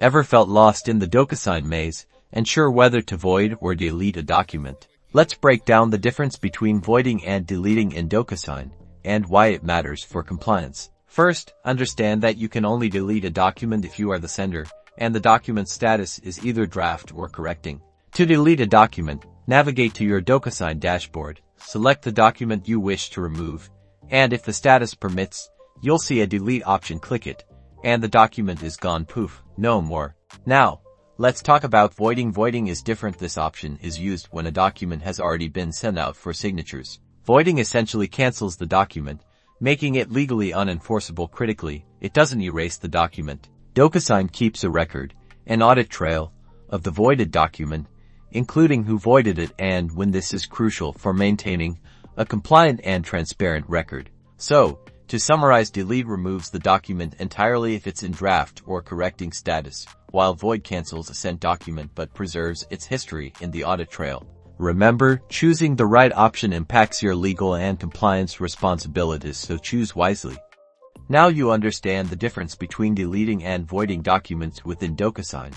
Ever felt lost in the Docusign maze, unsure whether to void or delete a document? Let's break down the difference between voiding and deleting in Docusign, and why it matters for compliance. First, understand that you can only delete a document if you are the sender, and the document's status is either draft or correcting. To delete a document, navigate to your Docusign dashboard, select the document you wish to remove, and if the status permits, you'll see a delete option. Click it, and the document is gone. Poof, no more. Now, let's talk about voiding. Voiding is different. This option is used when a document has already been sent out for signatures. Voiding essentially cancels the document, making it legally unenforceable. Critically, it doesn't erase the document. Docusign keeps a record, an audit trail, of the voided document, including who voided it and when. This is crucial for maintaining a compliant and transparent record. So, to summarize, delete removes the document entirely if it's in draft or correcting status, while void cancels a sent document but preserves its history in the audit trail. Remember, choosing the right option impacts your legal and compliance responsibilities, so choose wisely. Now you understand the difference between deleting and voiding documents within Docusign.